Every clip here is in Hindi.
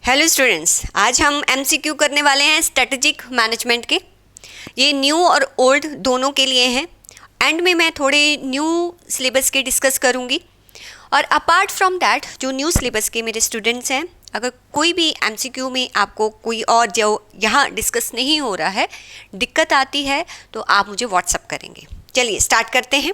हेलो स्टूडेंट्स, आज हम एमसीक्यू करने वाले हैं स्ट्रेटेजिक मैनेजमेंट के। ये न्यू और ओल्ड दोनों के लिए हैं। एंड में मैं थोड़े न्यू सिलेबस के डिस्कस करूँगी और अपार्ट फ्रॉम दैट जो न्यू सिलेबस के मेरे स्टूडेंट्स हैं, अगर कोई भी एमसीक्यू में आपको कोई और जो यहाँ डिस्कस नहीं हो रहा है दिक्कत आती है तो आप मुझे व्हाट्सअप करेंगे। चलिए स्टार्ट करते हैं।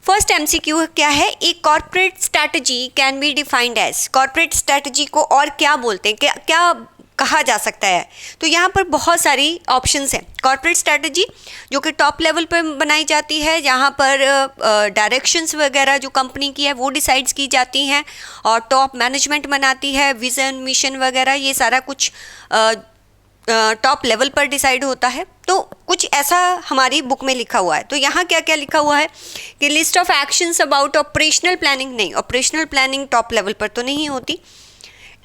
फर्स्ट एमसीक्यू क्या है? एक corporate strategy can be defined as. Corporate strategy को और क्या बोलते हैं, क्या कहा जा सकता है? तो यहाँ पर बहुत सारी ऑप्शंस हैं। कॉर्पोरेट स्ट्रैटेजी जो कि टॉप लेवल पर बनाई जाती है, जहाँ पर डायरेक्शंस वगैरह जो कंपनी की है वो डिसाइड्स की जाती हैं और टॉप मैनेजमेंट बनाती है। विज़न, मिशन वगैरह ये सारा कुछ टॉप लेवल पर डिसाइड होता है। तो कुछ ऐसा हमारी बुक में लिखा हुआ है। तो यहाँ क्या क्या लिखा हुआ है कि list of actions about operational planning. नहीं, ऑपरेशनल प्लानिंग टॉप लेवल पर तो नहीं होती।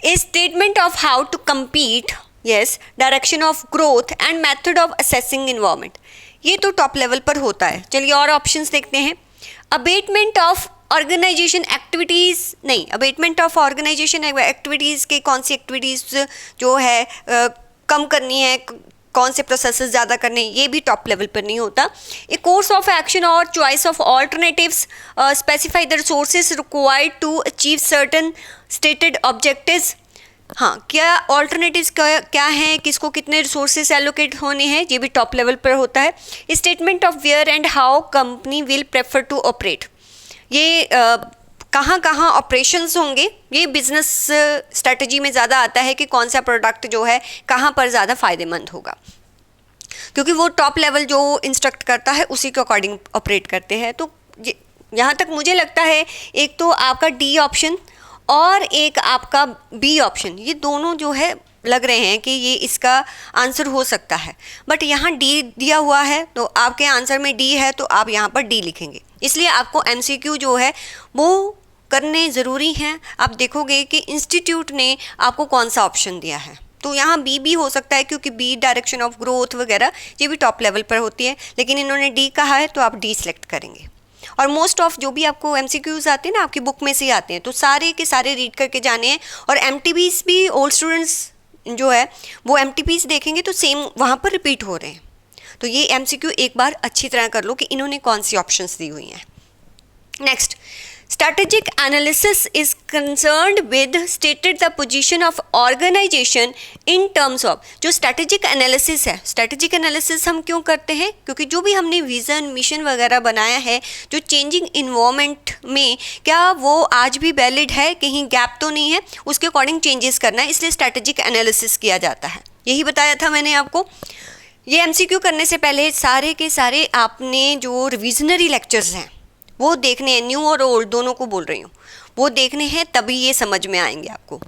A statement of how to compete, yes, direction of growth and method of assessing environment, ये तो टॉप लेवल पर होता है। चलिए और ऑप्शंस देखते हैं। Abatement of organization activities. नहीं, अबेटमेंट ऑफ ऑर्गेनाइजेशन एक्टिविटीज़ के कौन सी एक्टिविटीज़ जो है कम करनी है, कौन से प्रोसेसेस ज़्यादा करने, ये भी टॉप लेवल पर नहीं होता। ए कोर्स ऑफ एक्शन और choice of alternatives, specify the resources required to achieve certain stated objectives. हाँ, क्या ऑल्टरनेटिव्स क्या हैं, किसको कितने रिसोर्सेज एलोकेट होने हैं, ये भी टॉप लेवल पर होता है। Statement of where and how company will prefer to operate, ये कहाँ कहाँ ऑपरेशंस होंगे, ये बिजनेस स्ट्रेटजी में ज़्यादा आता है कि कौन सा प्रोडक्ट जो है कहाँ पर ज़्यादा फ़ायदेमंद होगा, क्योंकि वो टॉप लेवल जो इंस्ट्रक्ट करता है उसी के अकॉर्डिंग ऑपरेट करते हैं। तो यहाँ तक मुझे लगता है एक तो आपका डी ऑप्शन और एक आपका बी ऑप्शन, ये दोनों जो है लग रहे हैं कि ये इसका आंसर हो सकता है। बट यहाँ डी दिया हुआ है तो आपके आंसर में डी है तो आप यहाँ पर डी लिखेंगे। इसलिए आपको एमसीक्यू जो है वो करने ज़रूरी हैं। आप देखोगे कि इंस्टीट्यूट ने आपको कौन सा ऑप्शन दिया है, तो यहाँ बी भी हो सकता है, क्योंकि बी डायरेक्शन ऑफ ग्रोथ वगैरह ये भी टॉप लेवल पर होती है, लेकिन इन्होंने डी कहा है तो आप डी सेलेक्ट करेंगे। और मोस्ट ऑफ जो भी आपको एमसीक्यूज़ आते हैं ना, आपकी बुक में से ही आते हैं, तो सारे के सारे रीड करके जाने हैं। और एमटीपीज़ भी ओल्ड स्टूडेंट्स जो है वो एमटीपीज़ देखेंगे तो सेम वहाँ पर रिपीट हो रहे हैं। तो ये एमसीक्यू एक बार अच्छी तरह कर लो कि इन्होंने कौन सी ऑप्शंस दी हुई हैं। Next, strategic analysis is concerned with stated the position of organization in terms of। जो strategic analysis है, strategic analysis हम क्यों करते हैं? क्योंकि जो भी हमने विज़न, मिशन वगैरह बनाया है, जो चेंजिंग इन्वायरमेंट में क्या वो आज भी वैलिड है, कहीं गैप तो नहीं है, उसके अकॉर्डिंग चेंजेस करना है, इसलिए strategic analysis किया जाता है। यही बताया था मैंने आपको। ये एमसीक्यू करने से पहले सारे के सारे आपने जो रिविजनरी लेक्चर्स हैं वो देखने हैं, न्यू और ओल्ड दोनों को बोल रही हूँ, वो देखने हैं, तभी ये समझ में आएंगे आपको।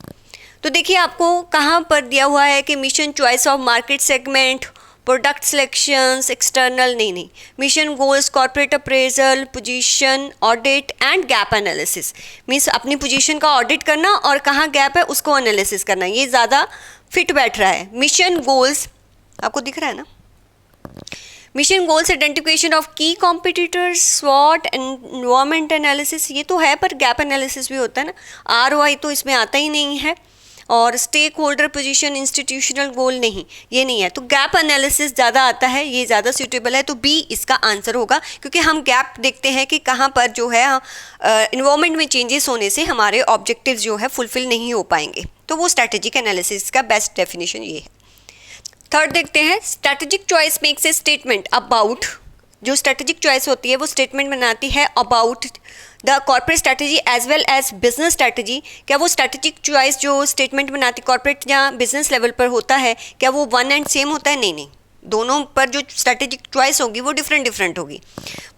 तो देखिए आपको कहाँ पर दिया हुआ है कि mission, choice of market segment, product selections, external, नहीं, mission, goals, corporate appraisal, position, audit and gap analysis. Means अपनी पोजीशन का ऑडिट करना और कहाँ गैप है उसको एनालिसिस करना, ये ज़्यादा फिट बैठ रहा है। मिशन, गोल्स आपको दिख रहा है ना, मिशन, गोल्स, आइडेंटिफिकेशन ऑफ की कॉम्पिटिटर्स, स्वॉट, एनवायरमेंट एनालिसिस, ये तो है, पर गैप एनालिसिस भी होता है ना। आरओआई तो इसमें आता ही नहीं है। और स्टेक होल्डर पोजीशन, इंस्टीट्यूशनल गोल, नहीं, ये नहीं है। तो गैप एनालिसिस ज़्यादा आता है, ये ज़्यादा सूटेबल है, तो बी इसका आंसर होगा, क्योंकि हम गैप देखते हैं कि कहाँ पर जो है इन्वायरमेंट में चेंजेस होने से हमारे ऑब्जेक्टिव्स जो है फुलफिल नहीं हो पाएंगे। तो वो स्ट्रैटेजिक एनालिसिस का बेस्ट डेफिनेशन ये है। थर्ड देखते हैं, strategic choice makes a statement about. जो स्ट्रैटेजिक चॉइस होती है वो स्टेटमेंट बनाती है about the corporate strategy as well as business strategy. क्या वो स्ट्रैटेजिक चॉइस जो स्टेटमेंट बनाती कॉर्पोरेट या बिजनेस लेवल पर होता है, क्या वो वन एंड सेम होता है? नहीं नहीं, दोनों पर जो स्ट्रैटेजिक चॉइस होगी वो डिफरेंट होगी।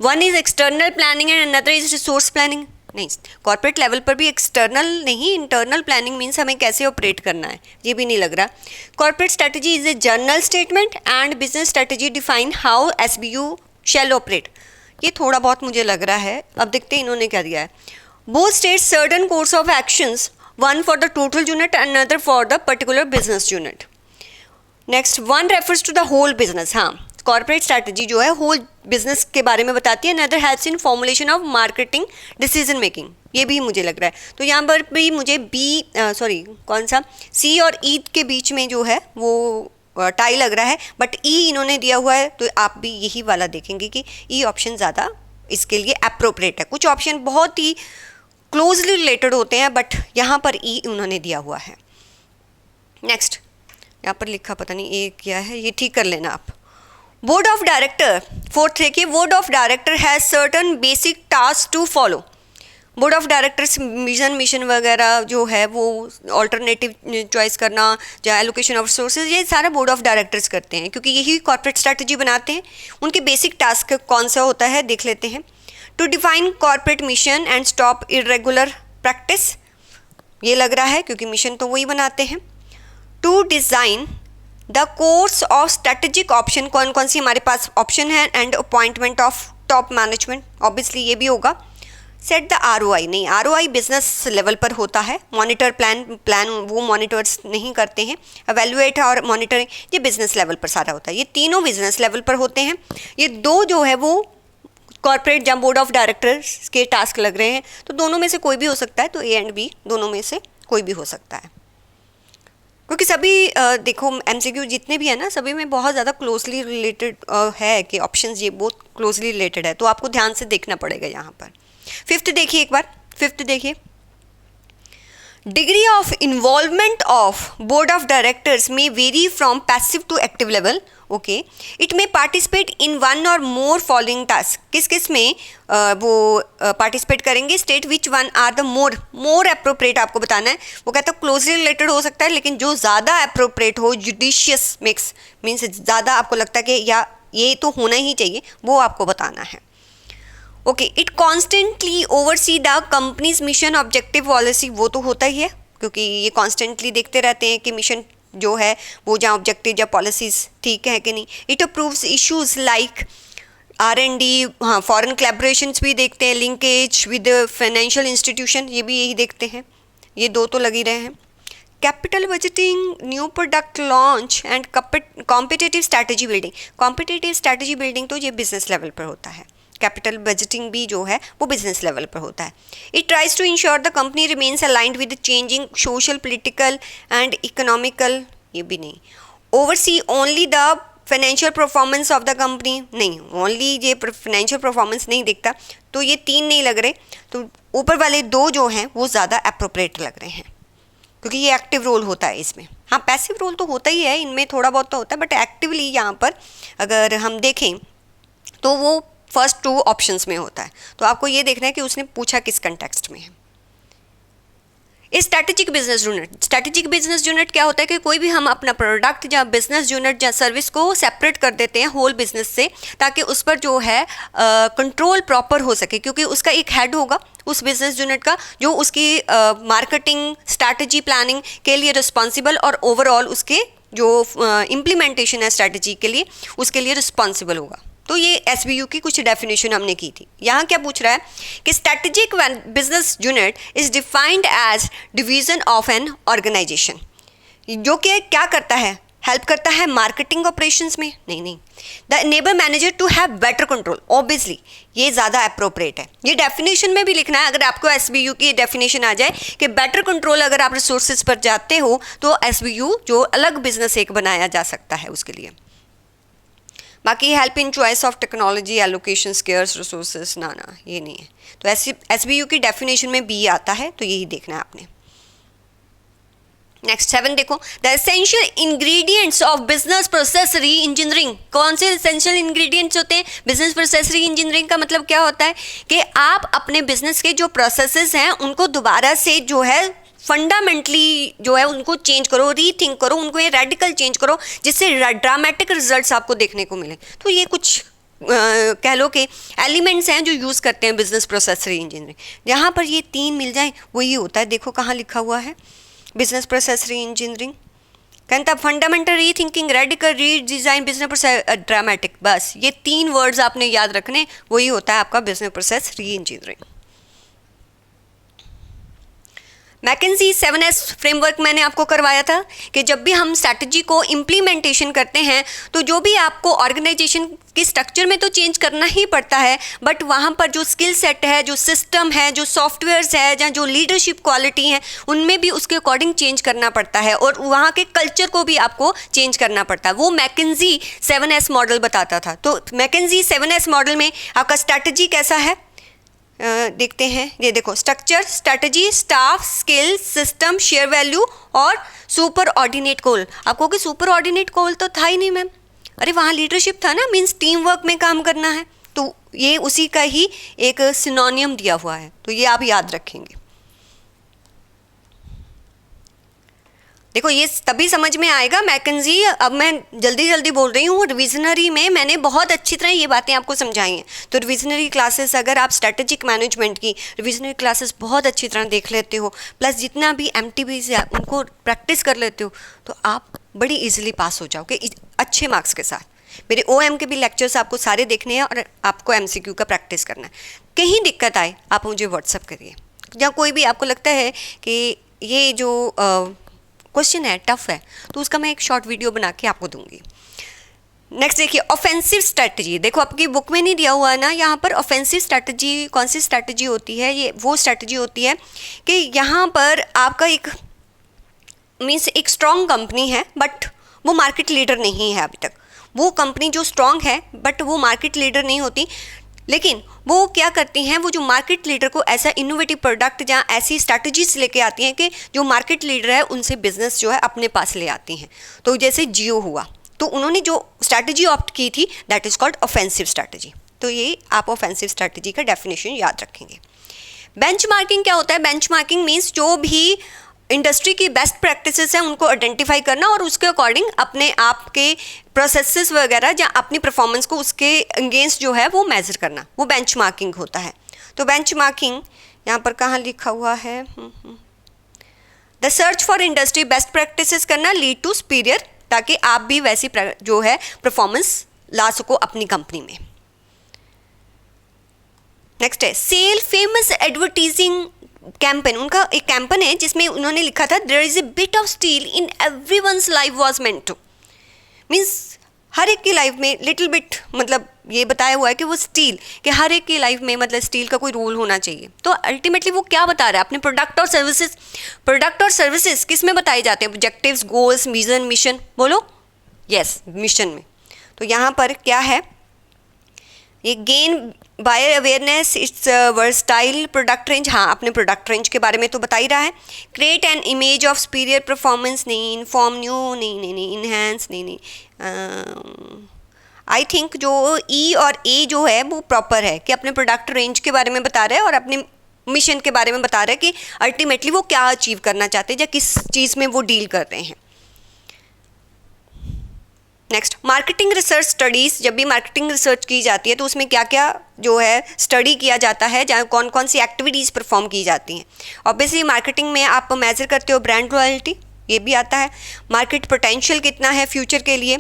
One is external planning and another is resource planning. नहीं, कॉर्पोरेट लेवल पर भी एक्सटर्नल नहीं, इंटरनल प्लानिंग मीन्स हमें कैसे ऑपरेट करना है, ये भी नहीं लग रहा। Corporate strategy is a general statement and business strategy define how SBU shall operate, ये थोड़ा बहुत मुझे लग रहा है। अब देखते हैं इन्होंने क्या दिया है। Both state certain course of actions, one for the total unit and another for the particular business unit. Next, one refers to the whole business. हाँ, कॉर्पोरेट स्ट्रैटेजी जो है होल बिजनेस के बारे में बताती है, another helps in formulation of marketing decision making, ये भी मुझे लग रहा है। तो यहाँ पर भी मुझे कौन सा सी और ई के बीच में जो है वो टाई लग रहा है, बट ई इन्होंने दिया हुआ है, तो आप भी यही वाला देखेंगे कि ई ऑप्शन ज़्यादा इसके लिए अप्रोप्रिएट है। कुछ ऑप्शन बहुत ही क्लोजली रिलेटेड होते हैं, बट यहाँ पर ई उन्होंने दिया हुआ है। नेक्स्ट, यहाँ पर लिखा पता नहीं ये क्या है, ये ठीक कर लेना आप। बोर्ड ऑफ डायरेक्टर, फोर्थ है कि board of director has certain basic task to follow. Board of directors mission वगैरह जो है वो ऑल्टरनेटिव चॉइस करना या एलोकेशन ऑफ रिसोर्सेज, ये सारा बोर्ड ऑफ डायरेक्टर्स करते हैं, क्योंकि यही कॉर्पोरेट स्ट्रैटेजी बनाते हैं। उनके बेसिक टास्क कौन सा होता है देख लेते हैं। To define corporate mission and stop irregular practice, ये लग रहा है क्योंकि मिशन तो वही बनाते हैं। To design the course of strategic option, कौन कौन सी हमारे पास ऑप्शन है, and appointment of top management, obviously ये भी होगा। सेट द ROI, नहीं ROI बिजनेस लेवल पर होता है, मॉनिटर प्लान वो मॉनिटर्स नहीं करते हैं। एवेल्युएट और मॉनिटरिंग ये बिजनेस लेवल पर सारा होता है, ये तीनों बिजनेस लेवल पर होते हैं। ये दो जो है वो कॉर्पोरेट या बोर्ड ऑफ डायरेक्टर्स के टास्क लग रहे हैं, तो दोनों में से कोई भी हो सकता है, तो A एंड B दोनों में से कोई भी हो सकता है, क्योंकि सभी देखो MCQ जितने भी है ना, सभी में बहुत ज़्यादा क्लोजली रिलेटेड है कि ऑप्शंस ये बहुत क्लोजली रिलेटेड है, तो आपको ध्यान से देखना पड़ेगा यहाँ पर। फिफ्थ देखिए एक बार, फिफ्थ देखिए, degree of involvement of board of directors में vary from passive to active level. Okay, it may participate in one or more following task, किस किस में वो पार्टिसिपेट करेंगे। State which one are the more appropriate आपको बताना है। वो कहता है क्लोजली रिलेटेड हो सकता है, लेकिन जो ज़्यादा अप्रोप्रिएट हो, जुडिशियस मिक्स मीन्स ज़्यादा आपको लगता है कि या ये तो होना ही चाहिए, वो आपको बताना है। Okay, it constantly oversee the companies mission objective policy, वो तो होता ही है क्योंकि ये कॉन्स्टेंटली देखते रहते हैं कि मिशन जो है वो जहाँ ऑब्जेक्टिव या पॉलिसीज ठीक है कि नहीं। It approves issues like R&D, हाँ फॉरेन कोलैबोरेशंस भी देखते हैं, लिंकेज विद फाइनेंशियल इंस्टीट्यूशन, ये भी यही देखते हैं, ये दो तो लग ही रहे हैं। Capital budgeting, new product launch and competitive strategy building, competitive strategy building तो ये बिजनेस लेवल पर होता है, कैपिटल बजटिंग भी जो है वो बिजनेस लेवल पर होता है। It tries to ensure the company remains aligned with changing social political and economical, ये भी नहीं। Oversee only the financial performance of the company, नहीं ओनली ये फाइनेंशियल परफॉर्मेंस नहीं देखता, तो ये तीन नहीं लग रहे, तो ऊपर वाले दो जो हैं वो ज़्यादा अप्रोप्रिएट लग रहे हैं क्योंकि ये एक्टिव रोल होता है इसमें। हाँ पैसिव रोल तो होता ही है, इनमें थोड़ा बहुत तो होता है, बट एक्टिवली यहाँ पर अगर हम देखें तो वो फर्स्ट टू ऑप्शंस में होता है। तो आपको ये देखना है कि उसने पूछा किस कंटेक्स्ट में है। Strategic business unit, strategic business unit क्या होता है कि कोई भी हम अपना प्रोडक्ट या बिजनेस यूनिट या सर्विस को सेपरेट कर देते हैं होल बिजनेस से, ताकि उस पर जो है कंट्रोल प्रॉपर हो सके, क्योंकि उसका एक हेड होगा उस बिजनेस यूनिट का जो उसकी मार्केटिंग स्ट्रैटेजी प्लानिंग के लिए रिस्पॉन्सिबल और ओवरऑल उसके जो इम्प्लीमेंटेशन है स्ट्रैटेजी के लिए उसके लिए रिस्पॉन्सिबल होगा। तो ये SBU की कुछ डेफिनेशन हमने की थी। यहाँ क्या पूछ रहा है कि strategic business unit is defined as division of an organization, जो कि क्या करता है, हेल्प करता है मार्केटिंग ऑपरेशंस में, नहीं the enable manager to have better control, obviously ये ज़्यादा अप्रोप्रिएट है। ये डेफिनेशन में भी लिखना है, अगर आपको SBU की डेफिनेशन आ जाए कि बेटर कंट्रोल अगर आप रिसोर्सेज पर जाते हो तो SBU जो अलग बिजनेस एक बनाया जा सकता है उसके लिए। बाकी help in choice of technology, allocation, scarce resources, ना ये नहीं है। तो SBU की डेफिनेशन में B आता है, तो यही देखना है आपने। नेक्स्ट 7 देखो, the essential ingredients of business process री इंजीनियरिंग। कौन से एसेंशियल इंग्रेडिएंट्स होते हैं बिजनेस प्रोसेस री इंजीनियरिंग का मतलब क्या होता है कि आप अपने बिजनेस के जो प्रोसेसेस हैं उनको दोबारा से जो है फंडामेंटली जो है उनको चेंज करो, रीथिंक करो, उनको ये रेडिकल चेंज करो जिससे ड्रामेटिक रिजल्ट्स आपको देखने को मिले। तो ये कुछ कह लो कि एलिमेंट्स हैं जो यूज़ करते हैं बिजनेस प्रोसेस री इंजीनियरिंग। यहाँ पर ये 3 मिल जाए वही होता है। देखो कहाँ लिखा हुआ है बिजनेस प्रोसेस री इंजीनियरिंग, कहता fundamental rethinking, radical redesign, business process dramatic. बस ये 3 वर्ड्स आपने याद रखने, वही होता है आपका business process reengineering. McKinsey 7S framework मैंने आपको करवाया था कि जब भी हम स्ट्रैटेजी को इम्प्लीमेंटेशन करते हैं तो जो भी आपको ऑर्गेनाइजेशन के स्ट्रक्चर में तो चेंज करना ही पड़ता है, बट वहाँ पर जो स्किल सेट है, जो सिस्टम है, जो सॉफ्टवेयर्स है, या जो लीडरशिप क्वालिटी है, उनमें भी उसके अकॉर्डिंग चेंज करना पड़ता है और वहाँ के कल्चर को भी आपको चेंज करना पड़ता है। वो मैकेंजी 7S मॉडल बताता था। तो मैकेंजी 7S मॉडल में आपका स्ट्रैटेजी कैसा है देखते हैं। ये देखो, structure, strategy, staff, skill, system, share value और सुपर ऑर्डिनेट गोल। आपको कि सुपर ऑर्डिनेट गोल तो था ही नहीं मैम, अरे वहाँ लीडरशिप था ना, मीन्स टीम वर्क में काम करना है, तो ये उसी का ही एक सिनोनियम दिया हुआ है, तो ये आप याद रखेंगे। देखो ये तभी समझ में आएगा मैकेंजी। अब मैं जल्दी जल्दी बोल रही हूँ, रिविजनरी में मैंने बहुत अच्छी तरह ये बातें आपको समझाई हैं। तो रिविजनरी क्लासेस, अगर आप स्ट्रैटेजिक मैनेजमेंट की रिविजनरी क्लासेस बहुत अच्छी तरह देख लेते हो, प्लस जितना भी MTBs है उनको प्रैक्टिस कर लेते हो, तो आप बड़ी इजीली पास हो जाओगे अच्छे मार्क्स के साथ। मेरे OM के भी लेक्चर्स आपको सारे देखने हैं और आपको MCQ का प्रैक्टिस करना है। कहीं दिक्कत आए आप मुझे व्हाट्सअप करिए, या कोई भी आपको लगता है कि ये जो क्वेश्चन है टफ है, तो उसका मैं एक शॉर्ट वीडियो बना के आपको दूंगी। नेक्स्ट देखिए, ऑफेंसिव स्ट्रैटेजी। देखो आपकी बुक में नहीं दिया हुआ है ना, यहाँ पर ऑफेंसिव स्ट्रैटेजी कौन सी स्ट्रैटेजी होती है? ये वो स्ट्रैटेजी होती है कि यहाँ पर आपका एक मीन्स एक स्ट्रॉन्ग कंपनी है बट वो मार्केट लीडर नहीं है अभी तक। वो कंपनी जो स्ट्रॉन्ग है बट वो मार्केट लीडर नहीं होती, लेकिन वो क्या करती हैं, वो जो मार्केट लीडर को ऐसा इनोवेटिव प्रोडक्ट या ऐसी स्ट्रैटेजीज लेके आती हैं कि जो मार्केट लीडर है उनसे बिजनेस जो है अपने पास ले आती हैं। तो जैसे जियो हुआ, तो उन्होंने जो स्ट्रैटेजी ऑप्ट की थी that is called offensive strategy. तो ये आप ऑफेंसिव स्ट्रैटेजी का डेफिनेशन याद रखेंगे। बेंचमार्किंग क्या होता है? बेंचमार्किंग मीन्स जो भी इंडस्ट्री की बेस्ट प्रैक्टिसेस हैं उनको आइडेंटिफाई करना और उसके अकॉर्डिंग अपने आप के प्रोसेसेस वगैरह या अपनी परफॉर्मेंस को उसके अगेंस्ट जो है वो मेजर करना, वो बेंचमार्किंग होता है। तो बेंचमार्किंग यहाँ पर कहाँ लिखा हुआ है? The search for industry best practices करना लीड टू सुपीरियर, ताकि आप भी वैसी जो है परफॉर्मेंस ला सको अपनी कंपनी में। नेक्स्ट है सेल फेमस एडवर्टीजिंग कैंपेन। उनका एक कैंपेन है जिसमें उन्होंने लिखा था there is a bit of steel in everyone's life was meant to, means हर एक की लाइफ में लिटिल बिट, मतलब ये बताया हुआ है कि वो स्टील कि हर एक की लाइफ में मतलब स्टील का कोई रोल होना चाहिए। तो अल्टीमेटली वो क्या बता रहा है? अपने प्रोडक्ट और सर्विसेज किस में बताए जाते हैं? Objectives, goals, vision, mission. बोलो यस, मिशन में। तो यहाँ पर क्या है? ये gain buyer awareness, it's versatile product range. हाँ, अपने प्रोडक्ट रेंज के बारे में तो बता ही रहा है। Create an image of superior performance, नहीं इन्फॉर्म न्यू, नहीं इन्हेंस, नहीं आई थिंक जो ई और ए जो है वो प्रॉपर है कि अपने प्रोडक्ट रेंज के बारे में बता रहे हैं और अपने मिशन के बारे में बता रहे हैं कि अल्टीमेटली वो क्या अचीव करना चाहते हैं या किस चीज़ में वो डील करते हैं। Next, marketing research studies. जब भी मार्केटिंग रिसर्च की जाती है तो उसमें क्या क्या जो है स्टडी किया जाता है, जहाँ कौन कौन सी एक्टिविटीज़ परफॉर्म की जाती हैं। ऑब्वियसली मार्केटिंग में आप मेजर करते हो ब्रांड लॉयल्टी, ये भी आता है। मार्केट पोटेंशियल कितना है फ्यूचर के लिए,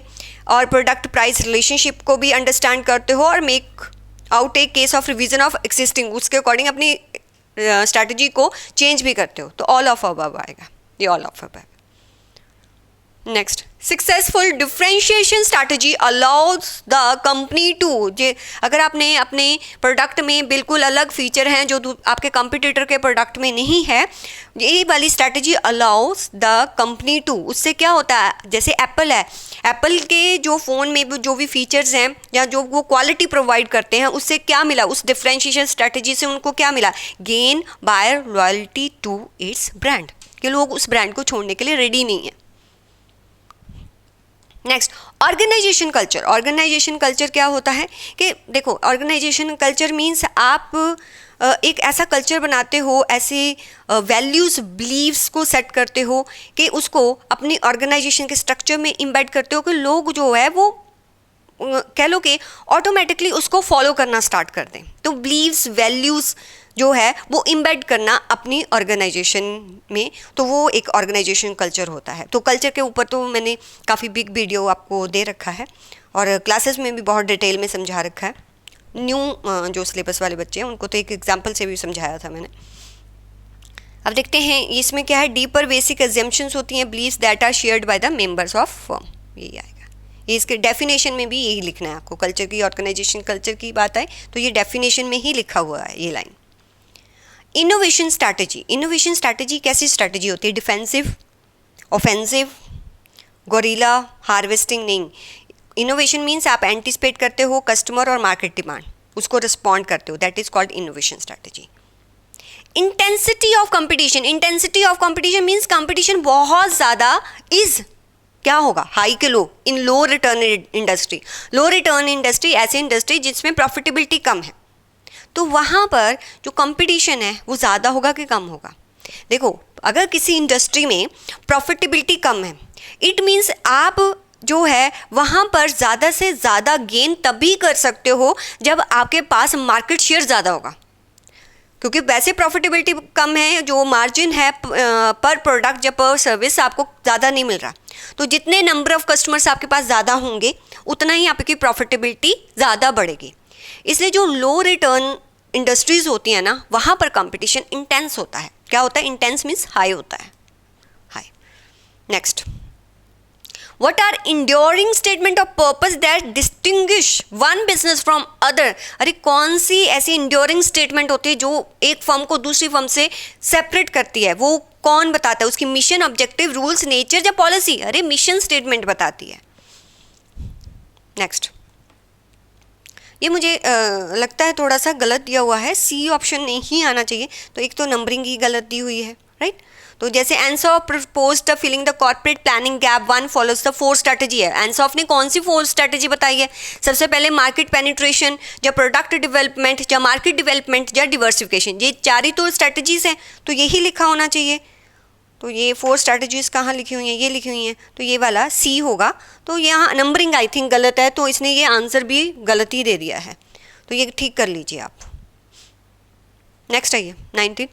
और प्रोडक्ट प्राइस रिलेशनशिप को भी अंडरस्टैंड करते हो, और make out a case of revision of existing, उसके अकॉर्डिंग अपनी स्ट्रैटेजी को चेंज भी करते हो। तो ऑल ऑफ अबव आएगा, ये all of above. Next, successful differentiation strategy allows the company to, जे अगर आपने अपने प्रोडक्ट में बिल्कुल अलग फीचर हैं जो आपके कंपटीटर के प्रोडक्ट में नहीं है, ये वाली strategy allows the company to. उससे क्या होता है? जैसे एप्पल है, एप्पल के जो फ़ोन में जो भी फीचर्स हैं या जो वो क्वालिटी प्रोवाइड करते हैं, उससे क्या मिला? उस डिफरेंशिएशन स्ट्रैटेजी से उनको क्या मिला? Gain buyer loyalty to its brand, कि लोग उस ब्रांड को छोड़ने के लिए रेडी नहीं है। Next, organization culture. Organization culture क्या होता है कि देखो, ऑर्गेनाइजेशन कल्चर मीन्स आप एक ऐसा कल्चर बनाते हो, ऐसे वैल्यूज़ बिलीव्स को सेट करते हो कि उसको अपनी ऑर्गेनाइजेशन के स्ट्रक्चर में इम्बेड करते हो कि लोग जो है वो कह लो कि ऑटोमेटिकली उसको फॉलो करना स्टार्ट कर दें। तो बिलीव्स, वैल्यूज़ जो है वो इम्बेड करना अपनी ऑर्गेनाइजेशन में, तो वो एक ऑर्गेनाइजेशन कल्चर होता है। तो कल्चर के ऊपर तो मैंने काफ़ी बिग वीडियो आपको दे रखा है और क्लासेस में भी बहुत डिटेल में समझा रखा है। न्यू जो सिलेबस वाले बच्चे हैं उनको तो एक एग्जांपल से भी समझाया था मैंने। अब देखते हैं इसमें क्या है, डीपर बेसिक एग्जाम्पशंस होती हैं, beliefs that are shared by the members of firm, यही आएगा। ये इसके डेफिनेशन में भी यही लिखना है आपको, कल्चर की, ऑर्गेनाइजेशन कल्चर की बात आए तो ये डेफिनेशन में ही लिखा हुआ है ये line. Innovation strategy, innovation strategy कैसी स्ट्रैटेजी होती है, डिफेंसिव, ऑफेंसिव, गोरिल्ला, हार्वेस्टिंग, नहीं। इनोवेशन मीन्स आप एंटिसिपेट करते हो कस्टमर और मार्केट डिमांड, उसको रिस्पॉन्ड करते हो, that is called innovation strategy. Intensity of competition, intensity of competition means competition बहुत ज़्यादा इज क्या होगा, हाई के लो, इन लो रिटर्न इंडस्ट्री। लो रिटर्न इंडस्ट्री ऐसी इंडस्ट्री जिसमें प्रॉफिटेबिलिटी कम है, तो वहाँ पर जो कंपटीशन है वो ज़्यादा होगा कि कम होगा। देखो अगर किसी इंडस्ट्री में प्रॉफिटेबिलिटी कम है, इट मीन्स आप जो है वहाँ पर ज़्यादा से ज़्यादा गेन तभी कर सकते हो जब आपके पास मार्केट शेयर ज़्यादा होगा, क्योंकि वैसे प्रॉफिटेबिलिटी कम है, जो मार्जिन है पर प्रोडक्ट या पर सर्विस आपको ज़्यादा नहीं मिल रहा, तो जितने नंबर ऑफ कस्टमर्स आपके पास ज़्यादा होंगे उतना ही आपकी प्रॉफिटेबिलिटी ज़्यादा बढ़ेगी। इसलिए जो लो रिटर्न इंडस्ट्रीज़ होती हैं ना, वहाँ पर कंपटीशन इंटेंस होता है। क्या होता है, इंटेंस मीन्स हाई होता है, high. Next, What are enduring statement of purpose that distinguish one business from other? अरे कौन सी ऐसी enduring statement होती है जो एक फर्म को दूसरी फर्म से सेपरेट करती है, वो कौन बताता है, उसकी मिशन, ऑब्जेक्टिव, रूल्स, नेचर या पॉलिसी? अरे मिशन स्टेटमेंट बताती है। नेक्स्ट, ये मुझे लगता है थोड़ा सा गलत दिया हुआ है, सी ऑप्शन नहीं आना चाहिए, तो एक तो नंबरिंग ही गलत दी हुई है, राइट। तो जैसे Ansoff proposed filling the corporate planning gap, one follows the 4 strategy है। एंसॉफ ने कौन सी 4 स्ट्रैटेजी बताई है? सबसे पहले मार्केट पेनिट्रेशन, या प्रोडक्ट डेवलपमेंट, या मार्केट डेवलपमेंट, या डिवर्सिफिकेशन, ये 4 ही तो स्ट्रैटेजीज हैं, तो यही लिखा होना चाहिए। तो ये 4 स्ट्रैटेजीज कहाँ लिखी हुई हैं, ये लिखी हुई हैं, तो ये वाला सी होगा। तो यहाँ नंबरिंग आई थिंक गलत है, तो इसने ये आंसर भी गलत ही दे दिया है, तो ये ठीक कर लीजिए आप। नेक्स्ट आइए 19,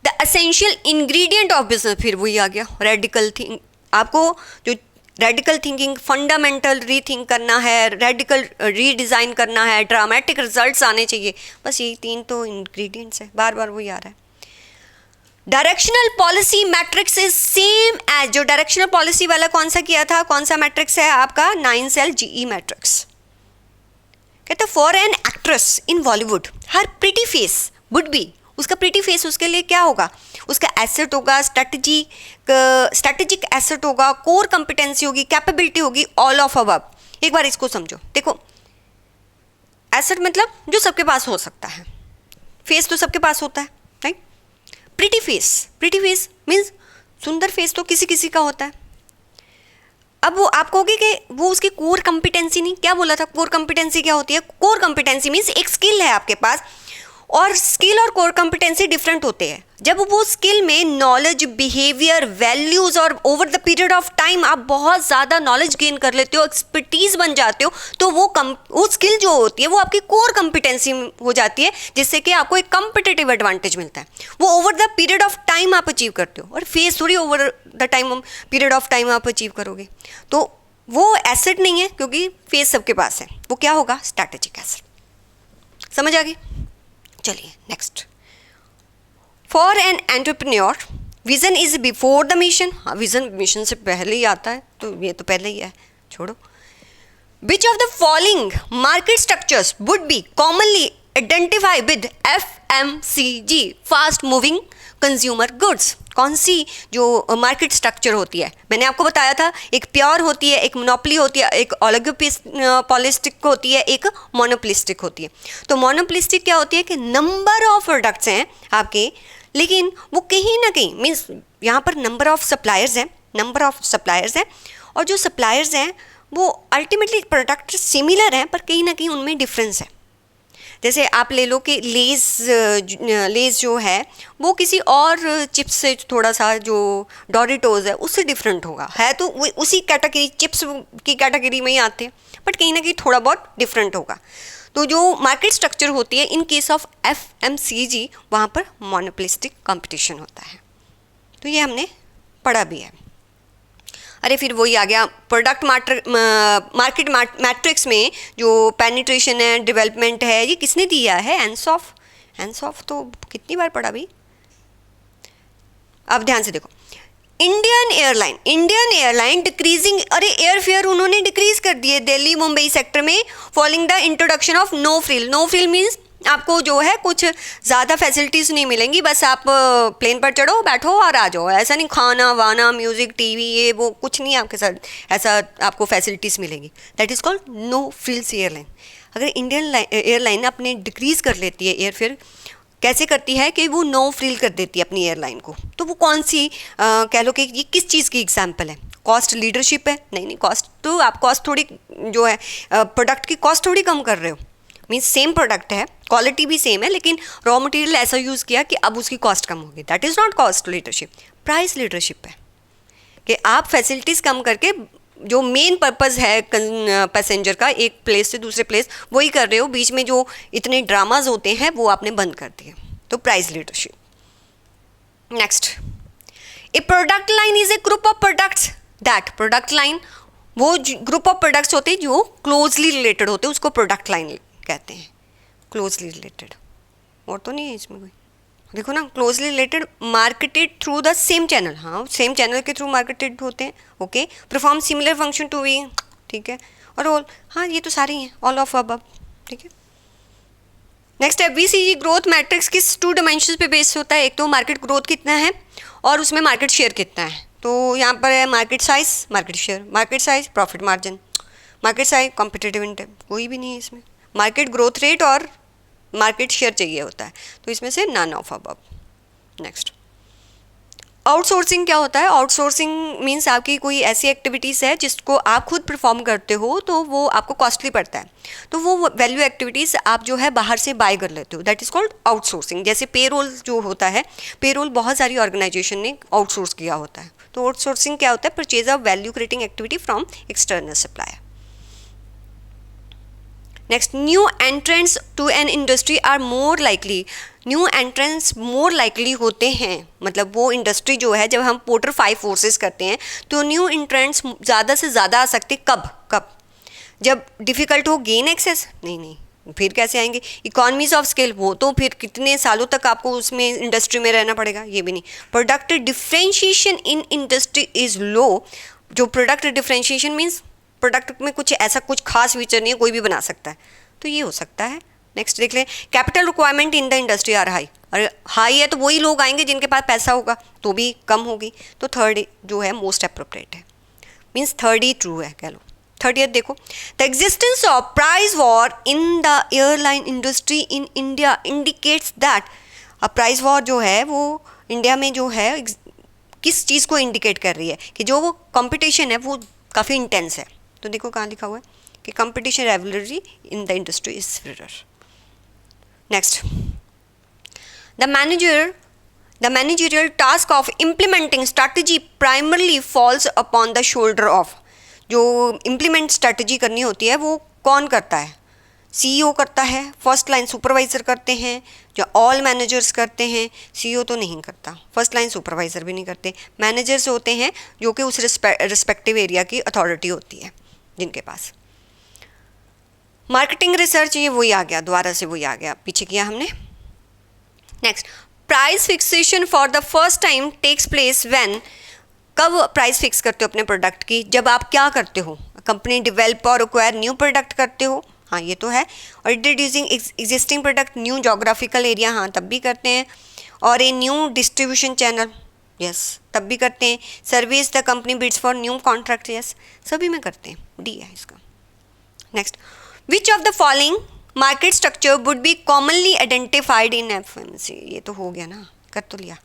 the essential ingredient of business, फिर वही आ गया रेडिकल थिंक। आपको जो रेडिकल थिंकिंग, फंडामेंटल रीथिंक करना है, रेडिकल रीडिज़ाइन करना है, ड्रामेटिक रिजल्ट्स आने चाहिए, बस यही 3 तो इंग्रेडिएंट्स है, बार बार वही आ रहा है। Directional policy matrix is same as, जो डायरेक्शनल पॉलिसी वाला कौन सा किया था, कौन सा मैट्रिक्स है आपका, 9 सेल GE मैट्रिक्स। कहते for an actress in Bollywood her pretty face would be, उसका प्रिटी फेस उसके लिए क्या होगा, उसका एसेट होगा, स्ट्रैटेजिक एसेट होगा, कोर कंपिटेंसी होगी, कैपेबिलिटी होगी, ऑल ऑफ अबव। एक बार इसको समझो, देखो एसेट मतलब जो सबके पास हो सकता है, फेस तो सबके पास होता है, राइट। प्रिटी फेस मीन्स सुंदर फेस तो किसी किसी का होता है। अब वो आप कहोगे कि वो उसकी कोर कंपिटेंसी नहीं, क्या बोला था, कोर कंपिटेंसी क्या होती है? कोर कंपिटेंसी मीन्स एक स्किल है आपके पास, और स्किल और कोर कंपिटेंसी डिफरेंट होते हैं। जब वो स्किल में नॉलेज, बिहेवियर, वैल्यूज़ और over the period of time आप बहुत ज़्यादा नॉलेज गेन कर लेते हो, एक्सपर्टीज़ बन जाते हो, तो वो स्किल जो होती है वो आपकी कोर कंपिटेंसी हो जाती है, जिससे कि आपको एक कंपिटेटिव एडवांटेज मिलता है। वो over the period of time आप अचीव करते हो, और फेस थोड़ी over the time period of time आप अचीव करोगे। तो वो एसेट नहीं है, क्योंकि फेस सबके पास है, वो क्या होगा, स्ट्रैटेजिक एसेट। समझ आ गई? चलिए next, for an entrepreneur vision is before the mission. हाँ, विजन मिशन से पहले ही आता है, तो ये तो पहले ही है, छोड़ो। विच of the following market structures would be commonly identify with FMCG, fast moving consumer goods? कौन सी जो मार्केट स्ट्रक्चर होती है? मैंने आपको बताया था, एक प्योर होती है, एक मोनोपोली होती है, एक ओलिगोपोलिस्टिक होती है, एक मोनोपोलिस्टिक होती है। तो मोनोपोलिस्टिक क्या होती है कि नंबर ऑफ प्रोडक्ट्स हैं आपके, लेकिन वो कहीं ना कहीं मीन्स यहाँ पर नंबर ऑफ सप्लायर्स हैं, और जो सप्लायर्स हैं वो अल्टीमेटली प्रोडक्ट सिमिलर हैं, पर कहीं ना कहीं उनमें डिफरेंस है। जैसे आप ले लो कि लेज़ जो है वो किसी और चिप्स से थोड़ा सा, जो डोरिटोज़ है उससे डिफरेंट होगा, है तो वो उसी कैटेगरी, चिप्स की कैटेगरी में ही आते हैं, बट कहीं ना कहीं थोड़ा बहुत डिफरेंट होगा। तो जो मार्केट स्ट्रक्चर होती है इन केस ऑफ FMCG, वहाँ पर मोनोपोलिस्टिक कंपटीशन होता है। तो ये हमने पढ़ा भी है। अरे फिर वही आ गया, प्रोडक्ट मार्केट मैट्रिक्स में जो पेनिट्रेशन है, डेवलपमेंट है, ये किसने दिया है? एंसॉफ तो कितनी बार पढ़ा भाई, अब ध्यान से देखो, इंडियन एयरलाइन डिक्रीजिंग, अरे एयर फेयर उन्होंने डिक्रीज कर दिए दिल्ली मुंबई सेक्टर में following the introduction of no frill. No frill means आपको जो है कुछ ज़्यादा फैसिलिटीज़ नहीं मिलेंगी, बस आप प्लेन पर चढ़ो बैठो और आ जाओ, ऐसा नहीं खाना वाना म्यूज़िक टीवी ये वो कुछ नहीं आपके साथ ऐसा आपको फैसिलिटीज़ मिलेंगी। That is called no frills airline. अगर इंडियन एयरलाइन अपने डिक्रीज़ कर लेती है एयर फेयर, कैसे करती है कि वो नो फ्रिल कर देती है अपनी एयरलाइन को, तो वो कौन सी कह लो कि ये किस चीज़ की एग्जाम्पल है? कॉस्ट लीडरशिप है? नहीं, कॉस्ट तो आप कॉस्ट थोड़ी जो है प्रोडक्ट की कॉस्ट थोड़ी कम कर रहे हो। मीन्स सेम प्रोडक्ट है, क्वालिटी भी सेम है, लेकिन रॉ मटेरियल ऐसा यूज़ किया कि अब उसकी कॉस्ट कम होगी। That is not cost leadership, price leadership है कि आप फैसिलिटीज़ कम करके जो मेन पर्पस है पैसेंजर का एक प्लेस से दूसरे प्लेस वही कर रहे हो, बीच में जो इतने ड्रामाज होते हैं वो आपने बंद कर दिए, तो price leadership. Next, A product line is a group of products that, product line वो ग्रुप ऑफ प्रोडक्ट्स होते हैं जो क्लोजली रिलेटेड होते हैं, उसको प्रोडक्ट लाइन कहते हैं। क्लोजली रिलेटेड और तो नहीं है इसमें कोई, देखो ना, closely related, marketed through the same channel, हाँ सेम चैनल के थ्रू मार्केटेड होते हैं, okay, perform similar function to we, ठीक है, और ऑल, हाँ ये तो सारे ही हैं, ऑल ऑफ अबव, ठीक है। नेक्स्ट है बीसीजी ग्रोथ मैट्रिक्स किस टू डायमेंशंस पे बेस्ड होता है? एक तो मार्केट ग्रोथ कितना है और उसमें मार्केट शेयर कितना है। तो यहाँ पर है market size, market share, market size profit margin, market size competitive intense, कोई भी नहीं है इसमें। मार्केट ग्रोथ रेट और मार्केट शेयर चाहिए होता है, तो इसमें से none of above. Next, outsourcing क्या होता है? आउटसोर्सिंग मीन्स आपकी कोई ऐसी एक्टिविटीज़ है जिसको आप खुद परफॉर्म करते हो तो वो आपको कॉस्टली पड़ता है, तो वो वैल्यू एक्टिविटीज़ आप जो है बाहर से बाय कर लेते हो, दैट इज़ कॉल्ड आउटसोर्सिंग। जैसे पेरोल जो होता है, पेरोल बहुत सारी ऑर्गेनाइजेशन ने आउटसोर्स किया होता है, तो आउटसोर्सिंग क्या होता है? Purchase of value creating activity from external supplier. Next, new entrants to an industry are more likely, new entrants more likely होते हैं, मतलब वो इंडस्ट्री जो है, जब हम पोर्टर 5 फोर्सेस करते हैं तो न्यू एंट्रेंट्स ज़्यादा से ज़्यादा आ सकते, कब जब डिफ़िकल्ट हो गेन एक्सेस, नहीं, फिर कैसे आएंगे? इकोनॉमीज ऑफ स्केल, वो तो फिर कितने सालों तक आपको उसमें इंडस्ट्री में रहना पड़ेगा, ये भी नहीं। Product differentiation in industry is low, जो प्रोडक्ट डिफ्रेंशिएशन मीन्स प्रोडक्ट में कुछ ऐसा कुछ खास फीचर नहीं है, कोई भी बना सकता है, तो ये हो सकता है। नेक्स्ट देख लें, capital requirement in the industry are high, अरे हाई है तो वही लोग आएंगे जिनके पास पैसा होगा, तो भी कम होगी, तो थर्ड जो है मोस्ट अप्रोप्रिएट है, मीन्स थर्ड ही ट्रू है कह लो। 30th देखो, the existence of price war in the airline industry in India indicates that, अब प्राइस वॉर जो है वो इंडिया में जो है किस चीज़ को इंडिकेट कर रही है? कि जो वो कंपटीशन है वो काफ़ी इंटेंस है। तो देखो कहाँ लिखा हुआ है कि competition regularly in the industry is फ्रीडर। Next, the managerial task of implementing strategy primarily falls upon the shoulder of, जो इम्प्लीमेंट स्ट्रैटेजी करनी होती है वो कौन करता है? सीईओ करता है, फर्स्ट लाइन सुपरवाइज़र करते हैं, जो ऑल मैनेजर्स करते हैं। सीईओ तो नहीं करता, फर्स्ट लाइन सुपरवाइज़र भी नहीं करते, मैनेजर्स होते हैं जो कि उस रिस्पेक्टिव एरिया की अथॉरिटी होती है जिनके पास। मार्केटिंग रिसर्च, ये वही आ गया, दोबारा से वही आ गया, पीछे किया हमने। Next, price fixation for the first time takes place when, कब प्राइस फिक्स करते हो अपने प्रोडक्ट की? जब आप क्या करते हो? कंपनी डेवलप और एक्वायर न्यू प्रोडक्ट करते हो, हाँ ये तो है, और introducing existing product new geographical area, हाँ तब भी करते हैं, और a new distribution channel, yes तब भी करते हैं। Service the company bids for new contract, yes सभी में करते हैं, डी है इसका। Next, which of the following market structure would be commonly identified in FMC, ये तो हो गया ना, कर तो लिया,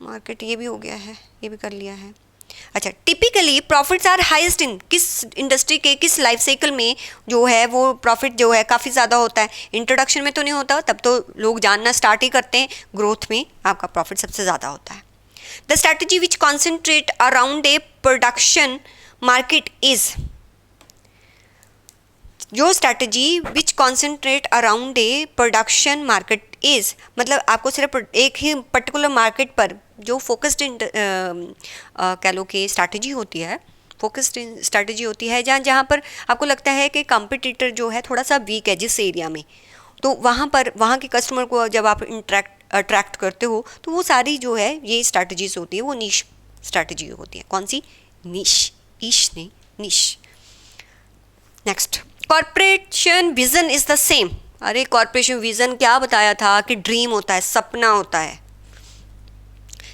मार्केट ये भी हो गया है, ये भी कर लिया है। अच्छा, typically profits are highest in, किस इंडस्ट्री के किस लाइफ साइकिल में जो है वो प्रॉफिट जो है काफ़ी ज़्यादा होता है? इंट्रोडक्शन में तो नहीं होता, तब तो लोग जानना स्टार्ट ही करते हैं, ग्रोथ में आपका प्रॉफिट सबसे ज़्यादा होता है। The strategy which concentrate around a production market is, जो strategy which concentrate around a production market is, मतलब आपको सिर्फ एक ही पर्टिकुलर मार्केट पर जो फोकस्ड कह लो कि स्ट्रैटेजी होती है, फोकस्ड स्ट्रैटेजी होती है, जहाँ पर आपको लगता है कि कंपटीटर जो है थोड़ा सा वीक है जिस एरिया में, तो वहाँ पर वहाँ के कस्टमर को जब आप अट्रैक्ट करते हो, तो वो सारी जो है ये स्ट्रैटेजीज होती है वो नीश स्ट्रैटेजी होती है। कौन सी? नीश, ईश नहीं, niche. Next, corporation vision is the same. अरे कॉर्पोरेशन विजन क्या बताया था कि ड्रीम होता है, सपना होता है।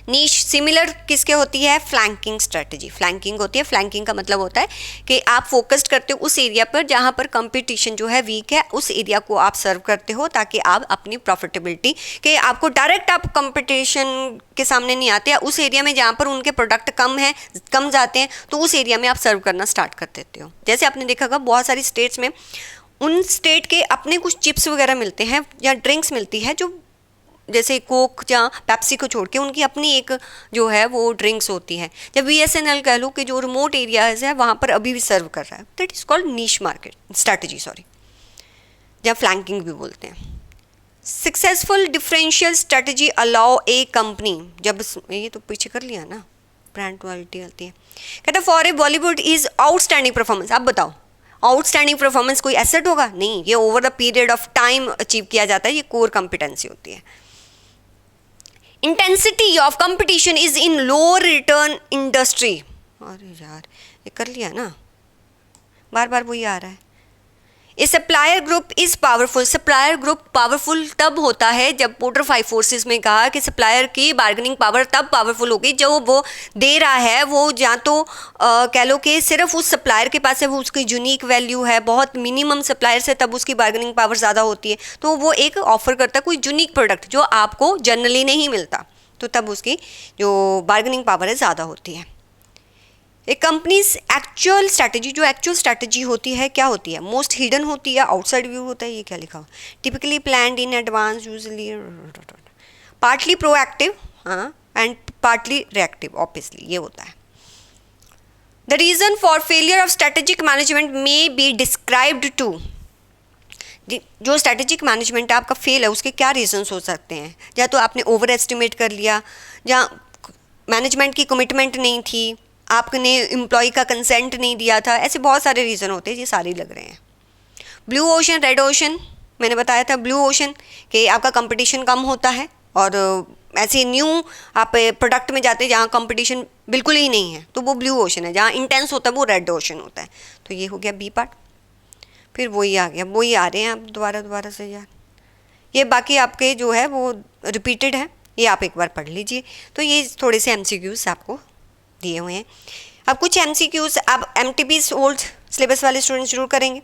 नीश सिमिलर किसके होती है? फ्लैंकिंग स्ट्रेटजी, फ्लैंकिंग होती है। फ्लैंकिंग का मतलब होता है कि आप फोकस्ड करते हो उस एरिया पर जहाँ पर कंपटीशन जो है वीक है, उस एरिया को आप सर्व करते हो ताकि आप अपनी प्रॉफिटेबिलिटी के आपको डायरेक्ट आप कंपटीशन के सामने नहीं आते, उस एरिया में जहाँ पर उनके प्रोडक्ट कम है, कम जाते हैं, तो उस एरिया में आप सर्व करना स्टार्ट कर देते हो। जैसे आपने देखा होगा बहुत सारी स्टेट्स में उन स्टेट के अपने कुछ चिप्स वगैरह मिलते हैं या ड्रिंक्स मिलती है, जो जैसे कोक या पेप्सी को छोड़ के उनकी अपनी एक जो है वो ड्रिंक्स होती है। जब BSNL कह लो कि जो रिमोट एरियाज है वहाँ पर अभी भी सर्व कर रहा है, that is called niche market strategy, sorry, या फ्लैंकिंग भी बोलते हैं। सक्सेसफुल डिफरेंशियल स्ट्रैटेजी अलाउ ए कंपनी, जब ये तो पीछे कर लिया ना, ब्रांड क्वालिटी आती है। कहता for a Bollywood is outstanding performance. आप बताओ आउटस्टैंडिंग परफॉर्मेंस कोई एसेट होगा? नहीं, ये over the period of time achieve किया जाता है, ये कोर कॉम्पिटेंसी होती है। Intensity of competition is in lower return industry. अरे यार ये कर लिया ना, बार बार वही आ रहा है। ए supplier group is powerful. Supplier group powerful तब होता है जब पोर्टर 5 फोर्सेस में कहा कि सप्लायर की बार्गेनिंग पावर तब पावरफुल होगी जो वो दे रहा है वो या तो कह लो कि सिर्फ उस सप्लायर के पास है, वो उसकी यूनिक वैल्यू है, बहुत मिनिमम सप्लायर से तब उसकी बार्गेनिंग पावर ज़्यादा होती है, तो वो एक ऑफर करता है कोई यूनिक प्रोडक्ट जो आपको जनरली नहीं मिलता, तो तब उसकी जो बार्गेनिंग पावर है ज़्यादा होती है। एक कंपनीज एक्चुअल स्ट्रैटेजी, जो एक्चुअल स्ट्रैटेजी होती है क्या होती है? मोस्ट हिडन होती है, आउटसाइड व्यू होता है, ये क्या लिखा हुआ? Typically planned in advance, usually partly proactive, हाँ, एंड पार्टली रिएक्टिव, ऑब्वियसली ये होता है। The reason for failure of strategic management may be described to, जो स्ट्रैटेजिक मैनेजमेंट आपका फेल है उसके क्या रीजंस हो सकते हैं? या तो आपने ओवर एस्टिमेट कर लिया, या मैनेजमेंट की कमिटमेंट नहीं थी, आपने एम्प्लॉय का कंसेंट नहीं दिया था, ऐसे बहुत सारे रीज़न होते हैं, ये सारे लग रहे हैं। ब्लू ओशन, रेड ओशन, मैंने बताया था ब्लू ओशन कि आपका कंपटीशन कम होता है, और ऐसे न्यू आप प्रोडक्ट में जाते हैं जहाँ कंपटीशन बिल्कुल ही नहीं है, तो वो ब्लू ओशन है। जहाँ इंटेंस होता है वो रेड ओशन होता है। तो ये हो गया बी पार्ट। फिर वही आ गया, वही आ रहे हैं आप दोबारा से यार, ये बाकी आपके जो है वो रिपीटेड है, ये आप एक बार पढ़ लीजिए। तो ये थोड़े से MCQs आपको दिए हुए हैं। अब कुछ MCQs आप MTPs ओल्ड सिलेबस वाले स्टूडेंट्स जरूर करेंगे।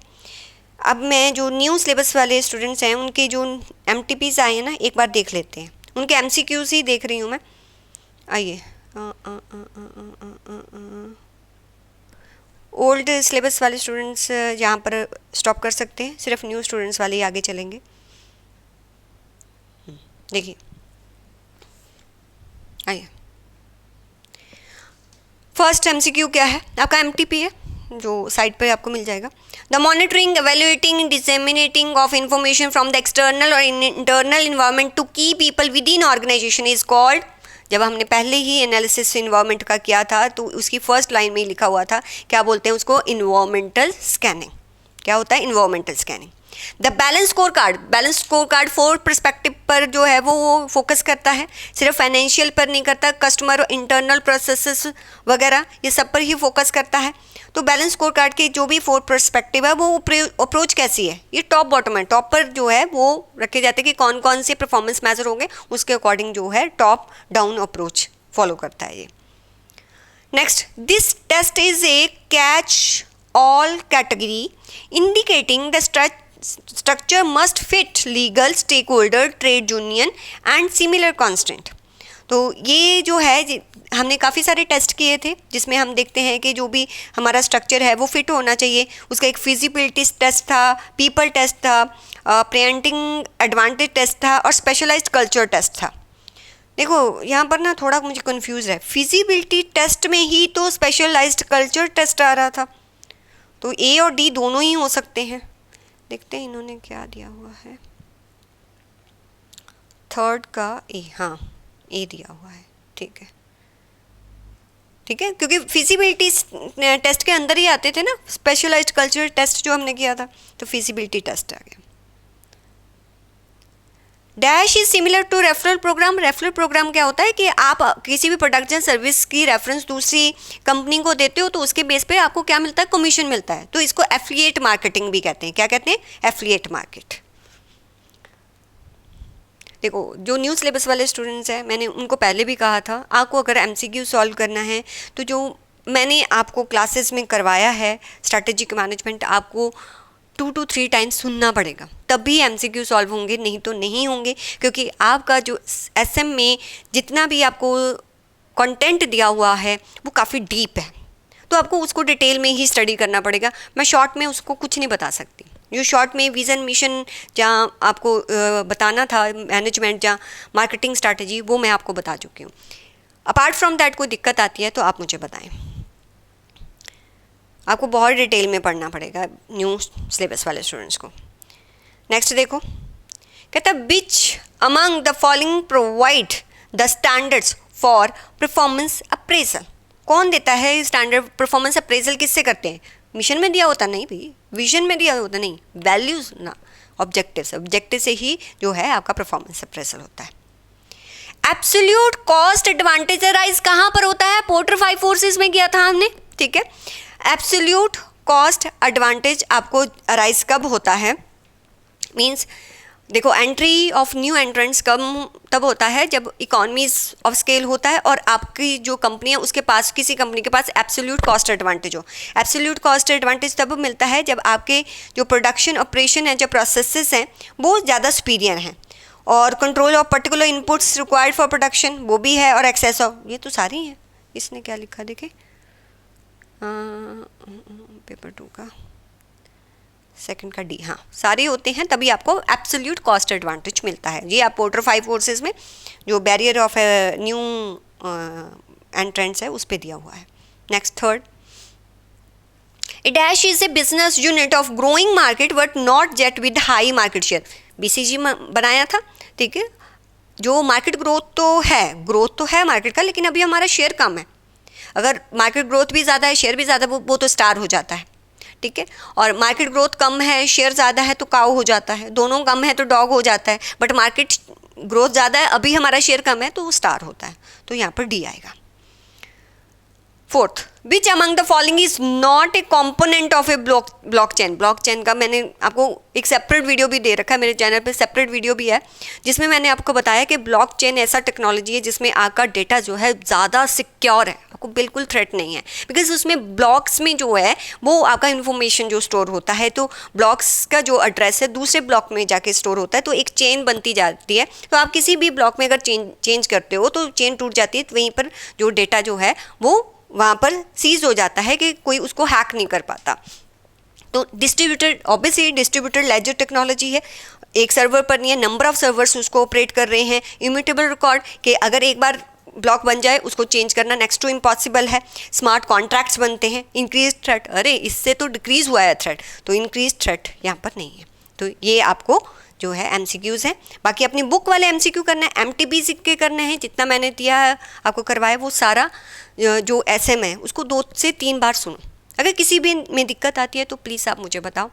अब मैं जो न्यू सिलेबस वाले स्टूडेंट्स हैं उनके जो MTPs आए हैं ना, एक बार देख लेते हैं। उनके MCQs ही देख रही हूँ मैं। आइए, ओल्ड सिलेबस वाले स्टूडेंट्स यहाँ पर स्टॉप कर सकते हैं, सिर्फ न्यू स्टूडेंट्स वाले ही आगे चलेंगे। देखिए, आइए, फर्स्ट MCQ क्या है? आपका MTP है जो साइड पे आपको मिल जाएगा। The monitoring, evaluating, disseminating of information from the external और internal environment to key people within organization is called, जब हमने पहले ही एनालिसिस इन्वायरमेंट का किया था तो उसकी फर्स्ट लाइन में ही लिखा हुआ था, क्या बोलते हैं उसको? Environmental scanning. क्या होता है? Environmental scanning. The balance score card, balance score card 4 perspective पर जो है वो फोकस करता है, सिर्फ फाइनेंशियल पर नहीं करता, कस्टमर और इंटरनल प्रोसेसेस वगैरह ये सब पर ही फोकस करता है। तो बैलेंस स्कोर कार्ड के जो भी 4 पर्सपेक्टिव है वो अप्रोच कैसी है? ये टॉप बॉटम है, टॉप पर जो है वो रखे जाते हैं कि कौन कौन से परफॉर्मेंस मेजर होंगे, उसके अकॉर्डिंग जो है टॉप डाउन अप्रोच फॉलो करता है ये। Next, this test is a catch all category indicating the structure must fit legal, stakeholder, trade union and similar constant। तो ये जो है हमने काफ़ी सारे टेस्ट किए थे जिसमें हम देखते हैं कि जो भी हमारा स्ट्रक्चर है वो फिट होना चाहिए। उसका एक फिजिबिलिटी टेस्ट था, पीपल टेस्ट था, प्रेजेंटिंग एडवांटेज टेस्ट था और स्पेशलाइज्ड कल्चर टेस्ट था। देखो यहाँ पर ना थोड़ा मुझे कंफ्यूज है, फिजिबिलिटी टेस्ट में ही तो स्पेशलाइज्ड कल्चर टेस्ट आ रहा था, तो A और D दोनों ही हो सकते हैं। देखते हैं इन्होंने क्या दिया हुआ है, थर्ड का A, हाँ A दिया हुआ है, ठीक है ठीक है, क्योंकि फिजिबिलिटी टेस्ट के अंदर ही आते थे ना स्पेशलाइज्ड कल्चर टेस्ट जो हमने किया था, तो फिजिबिलिटी टेस्ट आ गया। Dash is similar to referral program. Referral program क्या होता है कि आप किसी भी प्रोडक्ट या सर्विस की रेफरेंस दूसरी कंपनी को देते हो तो उसके बेस पे आपको क्या मिलता है, कमीशन मिलता है। तो इसको एफिलिएट मार्केटिंग भी कहते हैं। क्या कहते हैं? Affiliate market. देखो, जो न्यू सिलेबस वाले स्टूडेंट्स हैं, मैंने उनको पहले भी कहा था, आपको अगर एमसीक्यू सॉल्व करना है तो जो मैंने आपको क्लासेस में करवाया है स्ट्रैटेजिक मैनेजमेंट, आपको 2 to 3 टाइम्स सुनना पड़ेगा, तभी एमसीक्यू सॉल्व होंगे, नहीं तो नहीं होंगे। क्योंकि आपका जो एसएम में जितना भी आपको कंटेंट दिया हुआ है वो काफ़ी डीप है, तो आपको उसको डिटेल में ही स्टडी करना पड़ेगा। मैं शॉर्ट में उसको कुछ नहीं बता सकती। जो शॉर्ट में विज़न मिशन जहाँ आपको बताना था, मैनेजमेंट जहाँ मार्केटिंग स्ट्रैटेजी, वो मैं आपको बता चुकी हूँ। अपार्ट फ्रॉम दैट कोई दिक्कत आती है तो आप मुझे बताएं। आपको बहुत डिटेल में पढ़ना पड़ेगा न्यू सिलेबस वाले स्टूडेंट्स को। नेक्स्ट देखो, कहता है which among the following provide the standards for performance appraisal. कौन देता है स्टैंडर्ड? परफॉर्मेंस अप्रेजल किससे करते हैं? मिशन में दिया होता नहीं भाई, विजन में दिया होता नहीं, वैल्यूज ना, ऑब्जेक्टिव्स। ऑब्जेक्टिव से ही जो है आपका परफॉर्मेंस अप्रेजल होता है। एब्सोल्यूट कॉस्ट एडवांटेज अराइज कहाँ पर होता है? पोर्टर 5 फोर्सेस में किया था हमने, ठीक है। एब्सोल्यूट कॉस्ट एडवांटेज आपको अराइज कब होता है? मीन्स देखो, एंट्री ऑफ न्यू एंट्रेंट्स कब तब होता है जब इकोनॉमीज ऑफ स्केल होता है और आपकी जो कंपनी है उसके पास, किसी कंपनी के पास एब्सोल्यूट कॉस्ट एडवांटेज हो। एब्सोल्यूट कॉस्ट एडवांटेज तब मिलता है जब आपके जो प्रोडक्शन ऑपरेशन है, जो प्रोसेसेस हैं, वो ज़्यादा सुपीरियर हैं, और control of particular inputs required for production वो भी है, और एक्सेस ऑफ, ये तो सारी हैं। इसने क्या लिखा देखे, पेपर 2 का सेकंड का डी, हाँ, सारे होते हैं, तभी आपको एब्सोल्यूट कॉस्ट एडवांटेज मिलता है। ये आप पोर्टर 5 फोर्सेस में जो बैरियर ऑफ न्यू एंट्रेंट्स है उस पर दिया हुआ है। Next third, dash is a business unit of growing market but not jet with high market share. BCG बनाया था, ठीक है। जो मार्केट ग्रोथ तो है मार्केट का, लेकिन अभी हमारा शेयर कम है। अगर मार्केट ग्रोथ भी ज़्यादा है, शेयर भी ज़्यादा, वो तो स्टार हो जाता है, ठीक है। और मार्केट ग्रोथ कम है, शेयर ज़्यादा है तो काऊ हो जाता है, दोनों कम है तो डॉग हो जाता है। बट मार्केट ग्रोथ ज़्यादा है, अभी हमारा शेयर कम है, तो वो स्टार होता है, तो यहाँ पर डी आएगा। Fourth, which among the following is not a component of A blockchain. Blockchain का मैंने आपको एक सेपरेट वीडियो भी दे रखा है, मेरे चैनल पे सेपरेट वीडियो भी है, जिसमें मैंने आपको बताया कि ब्लॉकचेन ऐसा टेक्नोलॉजी है जिसमें आपका डेटा जो है ज़्यादा सिक्योर है, आपको बिल्कुल थ्रेट नहीं है। बिकॉज उसमें ब्लॉक्स में जो है वो आपका इन्फॉर्मेशन जो स्टोर होता है, तो ब्लॉक्स का जो एड्रेस है दूसरे ब्लॉक में जाके स्टोर होता है, तो एक चेन बनती जाती है। तो आप किसी भी ब्लॉक में अगर चेंज करते हो तो चेन टूट जाती है, तो वहीं पर जो डेटा जो है वो वहाँ पर सीज हो जाता है कि कोई उसको हैक नहीं कर पाता। तो distributed, obviously distributed laser technology है, एक सर्वर पर नहीं है, नंबर ऑफ सर्वर्स उसको ऑपरेट कर रहे हैं। इम्यूटेबल रिकॉर्ड कि अगर एक बार ब्लॉक बन जाए उसको चेंज करना नेक्स्ट टू इम्पॉसिबल है। स्मार्ट कॉन्ट्रैक्ट्स बनते हैं। इंक्रीज थ्रेट, अरे इससे तो डिक्रीज हुआ है थ्रेट, तो इंक्रीज थ्रेट यहाँ पर नहीं है। तो ये आपको जो है एमसीक्यूज़ हैं। बाकी अपनी बुक वाले एमसीक्यू करना है, एमटीबी के करने हैं, जितना मैंने दिया है आपको करवाया वो सारा जो एसएम है उसको 2 से 3 बार सुनो। अगर किसी भी में दिक्कत आती है तो प्लीज़ आप मुझे बताओ,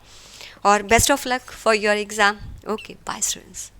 और best of luck for your exam. Okay, bye students.